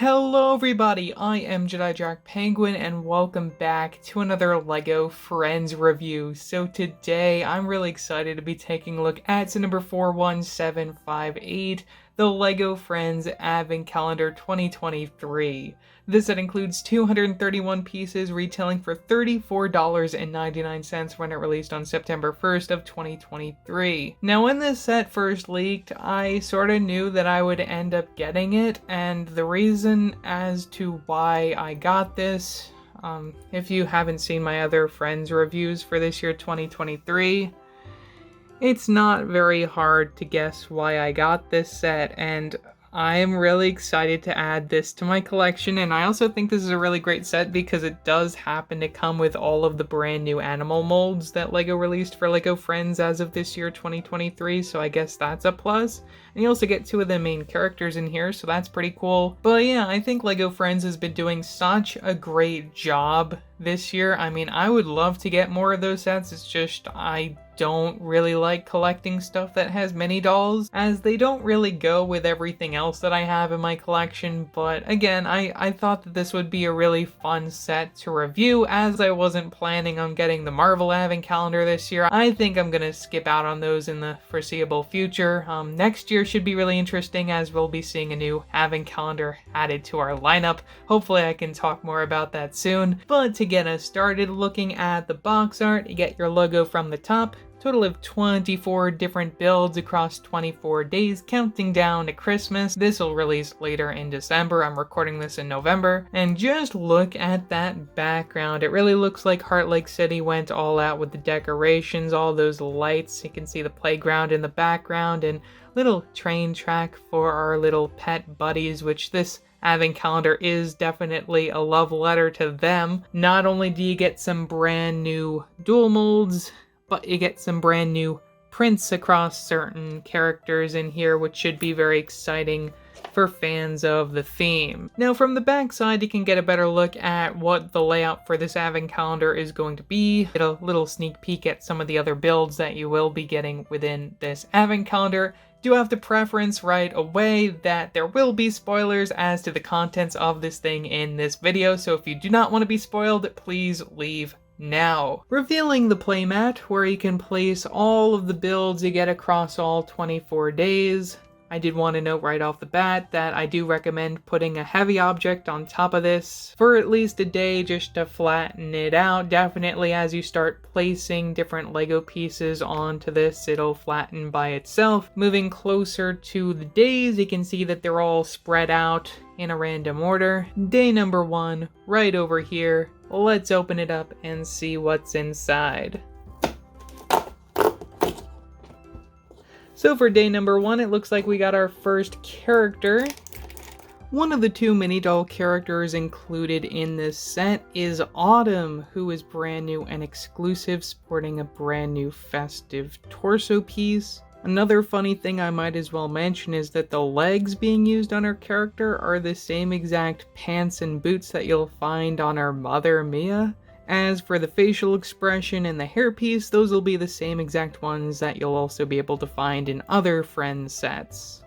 Hello everybody, I am Jedi Jack Penguin and welcome back to another LEGO Friends review. So today I'm really excited to be taking a look at set number 41758, the LEGO Friends Advent Calendar 2023. This set includes 231 pieces retailing for $34.99 when it released on September 1st of 2023. Now when this set first leaked, I sorta knew that I would end up getting it, and the reason as to why I got this, if you haven't seen my other Friends reviews for this year 2023, it's not very hard to guess why I got this set, and I am really excited to add this to my collection, and I also think this is a really great set because it does happen to come with all of the brand new animal molds that LEGO released for LEGO Friends as of this year 2023, so I guess that's a plus. And you also get two of the main characters in here, so that's pretty cool. But yeah, I think LEGO Friends has been doing such a great job this year. I mean, I would love to get more of those sets, it's just I don't really like collecting stuff that has mini dolls, as they don't really go with everything else that I have in my collection. But again, I thought that this would be a really fun set to review, as I wasn't planning on getting the Marvel Advent Calendar this year. I think I'm gonna skip out on those in the foreseeable future. Next year should be really interesting, as we'll be seeing a new Advent Calendar added to our lineup. Hopefully I can talk more about that soon. But to get us started looking at the box art, you get your logo from the top. Total of 24 different builds across 24 days, counting down to Christmas. This will release later in December. I'm recording this in November. And just look at that background. It really looks like Heart Lake City went all out with the decorations, all those lights. You can see the playground in the background and little train track for our little pet buddies, which this Advent Calendar is definitely a love letter to them. Not only do you get some brand new dual molds, but you get some brand new prints across certain characters in here, which should be very exciting for fans of the theme. Now from the back side, you can get a better look at what the layout for this Advent Calendar is going to be. Get a little sneak peek at some of the other builds that you will be getting within this Advent Calendar. Do have to preference right away that there will be spoilers as to the contents of this thing in this video, so if you do not want to be spoiled, please leave now. Revealing the playmat, where you can place all of the builds you get across all 24 days. I did want to note right off the bat that I do recommend putting a heavy object on top of this for at least a day just to flatten it out. Definitely as you start placing different LEGO pieces onto this, it'll flatten by itself. Moving closer to the days, you can see that they're all spread out in a random order. Day number 1, right over here. Let's open it up and see what's inside. So for day number 1, it looks like we got our first character. One of the 2 mini doll characters included in this set is Autumn, who is brand new and exclusive, sporting a brand new festive torso piece. Another funny thing I might as well mention is that the legs being used on her character are the same exact pants and boots that you'll find on our mother, Mia. As for the facial expression and the hairpiece, those will be the same exact ones that you'll also be able to find in other Friends sets.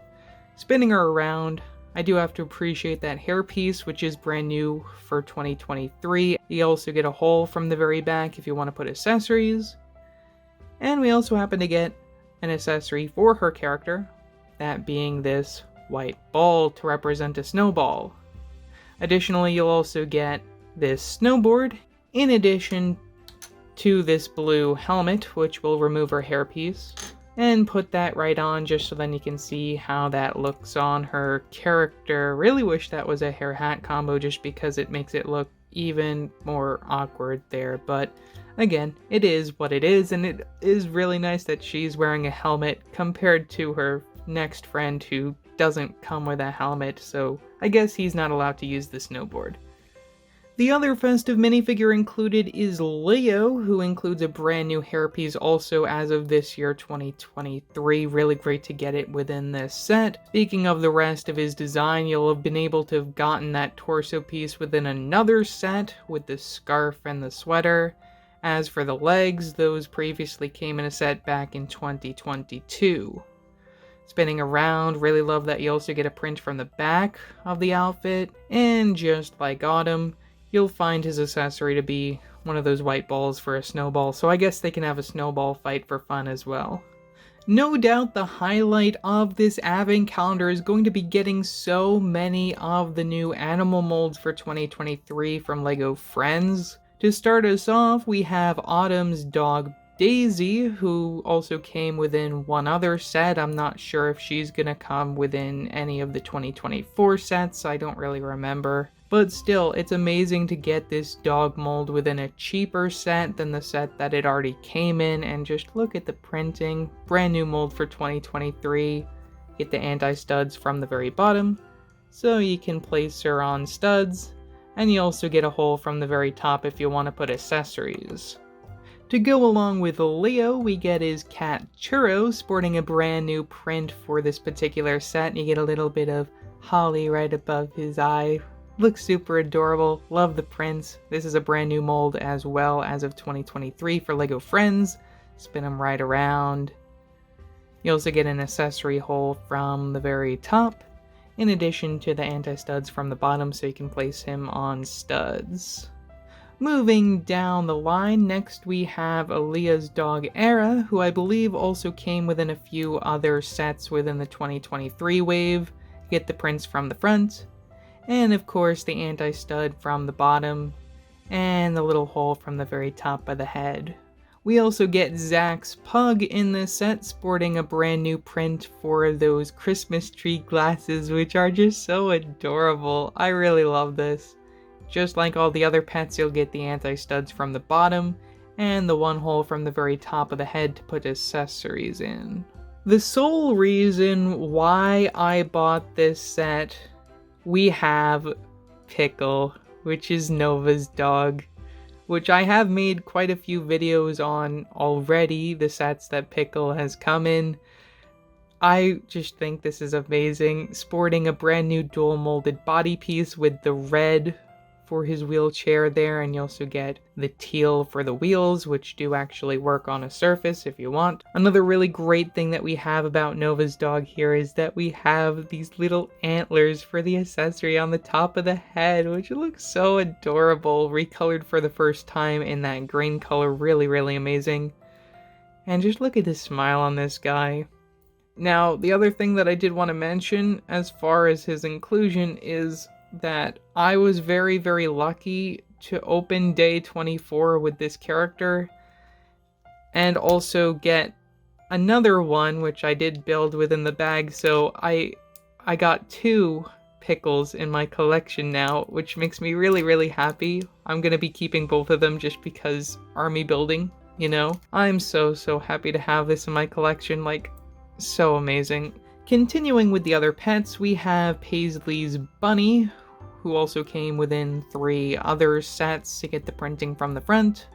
Spinning her around, I do have to appreciate that hairpiece, which is brand new for 2023. You also get a hole from the very back if you want to put accessories. And we also happen to get an accessory for her character, that being this white ball to represent a snowball. Additionally, you'll also get this snowboard, in addition to this blue helmet, which will remove her hairpiece, and put that right on just so then you can see how that looks on her character. Really wish that was a hair hat combo just because it makes it look even more awkward there, but again, it is what it is, and it is really nice that she's wearing a helmet compared to her next friend who doesn't come with a helmet, so I guess he's not allowed to use the snowboard. The other festive minifigure included is Leo, who includes a brand new hairpiece also as of this year 2023. Really great to get it within this set. Speaking of the rest of his design, you'll have been able to have gotten that torso piece within another set with the scarf and the sweater. As for the legs, those previously came in a set back in 2022. spinning around. Really love that you also get a print from the back of the outfit. And just like Autumn, you'll find his accessory to be one of those white balls for a snowball, so I guess they can have a snowball fight for fun as well. No doubt the highlight of this advent calendar is going to be getting so many of the new animal molds for 2023 from LEGO Friends. To start us off, we have Autumn's dog Daisy, who also came within one other set. I'm not sure if she's gonna come within any of the 2024 sets, I don't really remember. But still, it's amazing to get this dog mold within a cheaper set than the set that it already came in, and just look at the printing. Brand new mold for 2023. Get the anti-studs from the very bottom, so you can place her on studs, and you also get a hole from the very top if you want to put accessories. To go along with Leo, we get his cat Churro, sporting a brand new print for this particular set. You get a little bit of holly right above his eye. Looks super adorable, love the prints. This is a brand new mold as well as of 2023 for LEGO Friends. Spin them right around. You also get an accessory hole from the very top, in addition to the anti-studs from the bottom, so you can place him on studs. Moving down the line, next we have Aaliyah's dog Era, who I believe also came within a few other sets within the 2023 wave. Get the prints from the front, and of course the anti-stud from the bottom, and the little hole from the very top of the head. We also get Zach's pug in this set, sporting a brand new print for those Christmas tree glasses, which are just so adorable. I really love this. Just like all the other pets, you'll get the anti-studs from the bottom, and the one hole from the very top of the head to put accessories in. The sole reason why I bought this set, we have Pickle, which is Nova's dog, which I have made quite a few videos on already, the sets that Pickle has come in. I just think this is amazing, sporting a brand new dual molded body piece with the red for his wheelchair there, and you also get the teal for the wheels, which do actually work on a surface if you want. Another really great thing that we have about Nova's dog here is that we have these little antlers for the accessory on the top of the head, which looks so adorable, recolored for the first time in that green color. Really amazing. And just look at the smile on this guy. Now, the other thing that I did want to mention as far as his inclusion is that I was very lucky to open day 24 with this character, and also get another one which I did build within the bag, so I got 2 Pickles in my collection now, which makes me really happy. I'm gonna be keeping both of them just because army building, you know? I'm so happy to have this in my collection, like, so amazing. Continuing with the other pets, we have Paisley's Bunny, who also came within 3 other sets to get the printing from the front,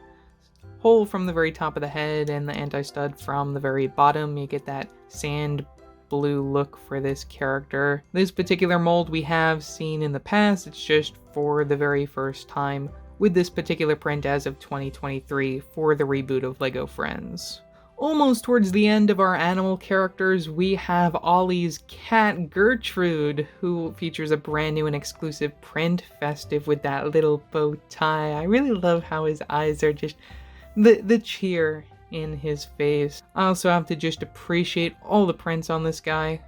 hole from the very top of the head, and the anti-stud from the very bottom. You get that sand blue look for this character. This particular mold we have seen in the past, it's just for the very first time with this particular print as of 2023 for the reboot of LEGO Friends. Almost towards the end of our animal characters, we have Ollie's cat Gertrude, who features a brand new and exclusive print, festive with that little bow tie. I really love how his eyes are just the cheer in his face. I also have to just appreciate all the prints on this guy.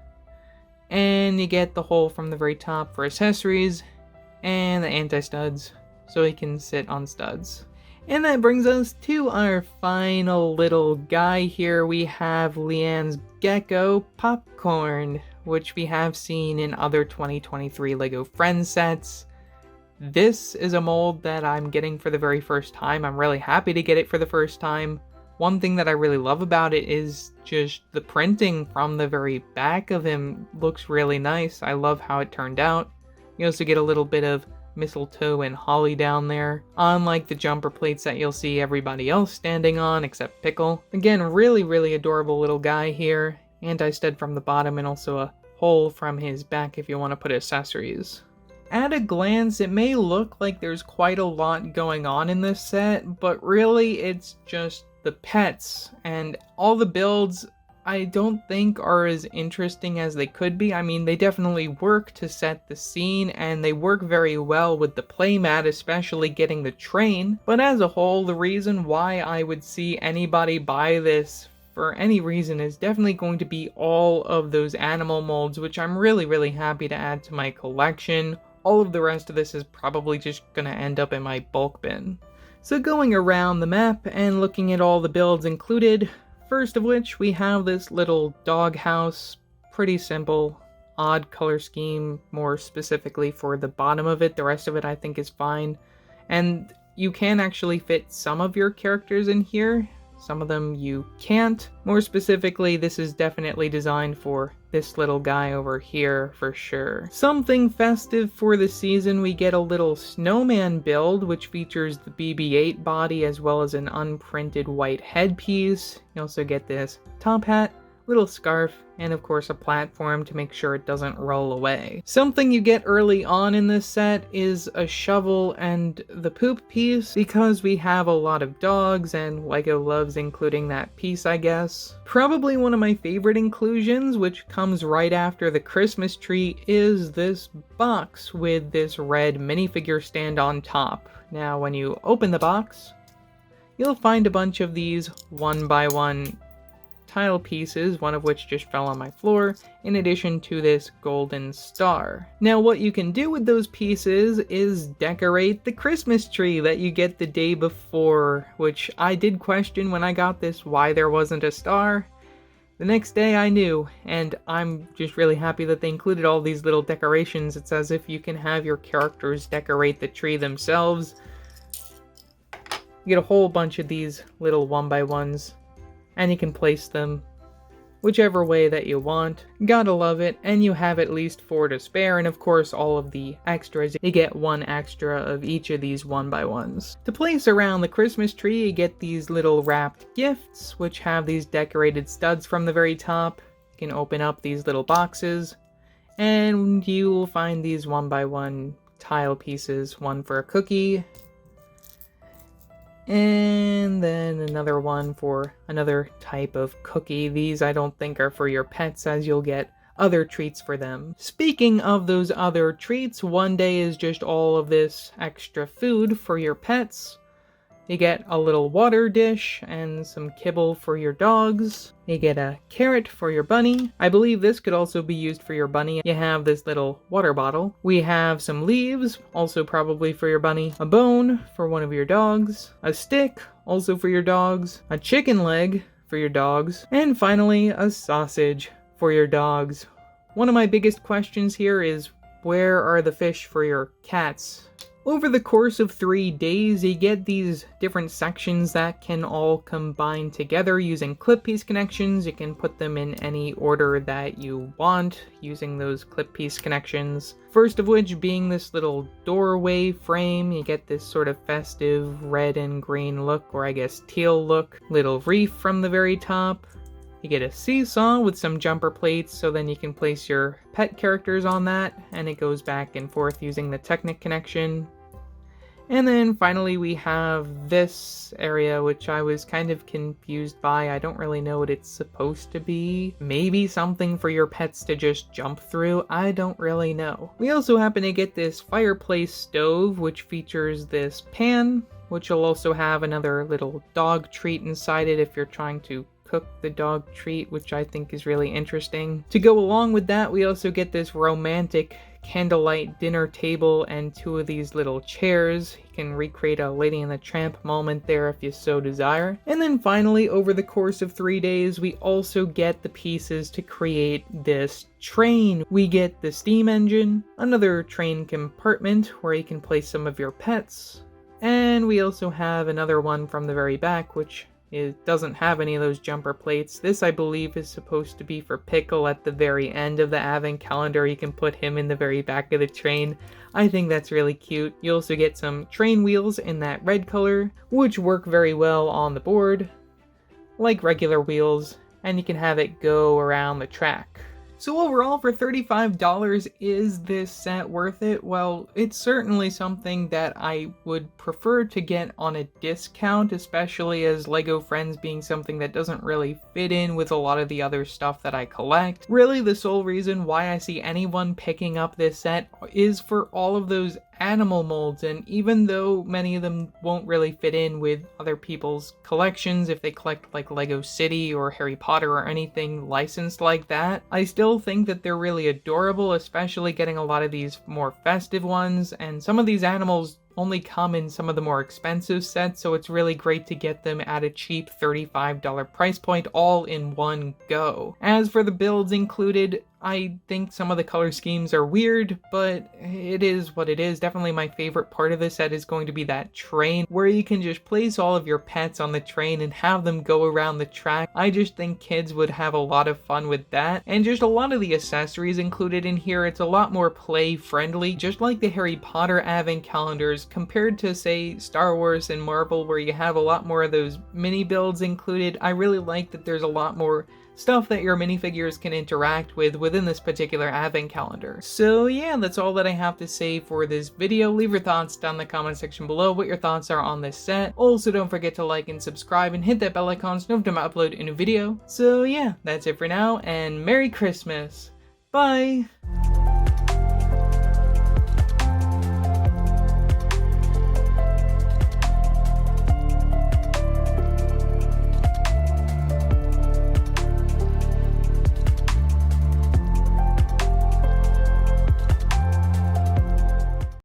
And you get the hole from the very top for accessories, and the anti-studs, so he can sit on studs. And that brings us to our final little guy here. We have Leanne's Gecko Popcorn, which we have seen in other 2023 LEGO Friends sets. This is a mold that I'm getting for the very first time. I'm really happy to get it for the first time. One thing that I really love about it is just the printing from the very back of him looks really nice. I love how it turned out. You also get a little bit of mistletoe and holly down there, unlike the jumper plates that you'll see everybody else standing on except Pickle. Again, really adorable little guy here. Anti-stud from the bottom, and also a hole from his back if you want to put accessories. At a glance, it may look like there's quite a lot going on in this set, but really it's just the pets, and all the builds I don't think are as interesting as they could be. I mean, they definitely work to set the scene, and they work very well with the playmat, especially getting the train. But as a whole, the reason why I would see anybody buy this for any reason is definitely going to be all of those animal molds, which I'm really happy to add to my collection. All of the rest of this is probably just gonna end up in my bulk bin. So going around the map and looking at all the builds included, first of which we have this little dog house, pretty simple, odd color scheme, more specifically for the bottom of it. The rest of it I think is fine. And you can actually fit some of your characters in here. Some of them you can't. More specifically, this is definitely designed for this little guy over here for sure. Something festive for the season, we get a little snowman build, which features the BB-8 body as well as an unprinted white headpiece. You also get this top hat, little scarf, and of course a platform to make sure it doesn't roll away. Something you get early on in this set is a shovel and the poop piece, because we have a lot of dogs and LEGO loves including that piece, I guess. Probably one of my favorite inclusions, which comes right after the Christmas tree, is this box with this red minifigure stand on top. Now when you open the box, you'll find a bunch of these 1x1 tile pieces, one of which just fell on my floor, in addition to this golden star. Now what you can do with those pieces is decorate the Christmas tree that you get the day before, which I did question when I got this why there wasn't a star. The next day I knew, and I'm just really happy that they included all these little decorations. It's as if you can have your characters decorate the tree themselves. You get a whole bunch of these little 1x1s. And you can place them whichever way that you want. Gotta love it, and you have at least 4 to spare, and of course all of the extras. You get 1 extra of each of these 1x1s. To place around the Christmas tree, you get these little wrapped gifts, which have these decorated studs from the very top. You can open up these little boxes, and you will find these 1x1 tile pieces, one for a cookie, and then another one for another type of cookie. These I don't think are for your pets, as you'll get other treats for them. Speaking of those other treats, one day is just all of this extra food for your pets. You get a little water dish and some kibble for your dogs. You get a carrot for your bunny. I believe this could also be used for your bunny. You have this little water bottle. We have some leaves, also probably for your bunny. A bone for one of your dogs. A stick, also for your dogs. A chicken leg for your dogs. And finally, a sausage for your dogs. One of my biggest questions here is, where are the fish for your cats? Over the course of 3 days, you get these different sections that can all combine together using clip piece connections. You can put them in any order that you want using those clip piece connections. First of which being this little doorway frame. You get this sort of festive red and green look, or I guess teal look. Little reef from the very top. You get a seesaw with some jumper plates, so then you can place your pet characters on that, and it goes back and forth using the Technic connection. And then finally we have this area, which I was kind of confused by. I don't really know what it's supposed to be. Maybe something for your pets to just jump through? I don't really know. We also happen to get this fireplace stove, which features this pan, which will also have another little dog treat inside it if you're trying to cook the dog treat, which I think is really interesting. To go along with that, we also get this romantic candlelight dinner table and 2 of these little chairs. You can recreate a Lady and the Tramp moment there if you so desire. And then finally, over the course of 3 days, we also get the pieces to create this train. We get the steam engine, another train compartment where you can place some of your pets, and we also have another one from the very back, which it doesn't have any of those jumper plates. This, I believe, is supposed to be for Pickle at the very end of the advent calendar. You can put him in the very back of the train. I think that's really cute. You also get some train wheels in that red color, which work very well on the board, like regular wheels, and you can have it go around the track. So overall, for $35, is this set worth it? Well, it's certainly something that I would prefer to get on a discount, especially as LEGO Friends being something that doesn't really fit in with a lot of the other stuff that I collect. Really, the sole reason why I see anyone picking up this set is for all of those animal molds, and even though many of them won't really fit in with other people's collections if they collect like Lego City or Harry Potter or anything licensed like that, I still think that they're really adorable, especially getting a lot of these more festive ones, and some of these animals only come in some of the more expensive sets, so it's really great to get them at a cheap $35 price point all in one go. As for the builds included, I think some of the color schemes are weird, but it is what it is. Definitely my favorite part of this set is going to be that train, where you can just place all of your pets on the train and have them go around the track. I just think kids would have a lot of fun with that, and just a lot of the accessories included in here, it's a lot more play friendly, just like the Harry Potter advent calendars, compared to say Star Wars and Marvel, where you have a lot more of those mini builds included. I really like that there's a lot more stuff that your minifigures can interact with within this particular advent calendar. So yeah, that's all that I have to say for this video. Leave your thoughts down in the comment section below, what your thoughts are on this set. Also, don't forget to like and subscribe and hit that bell icon so you know every time I upload a new video. So yeah, that's it for now, and Merry Christmas! Bye!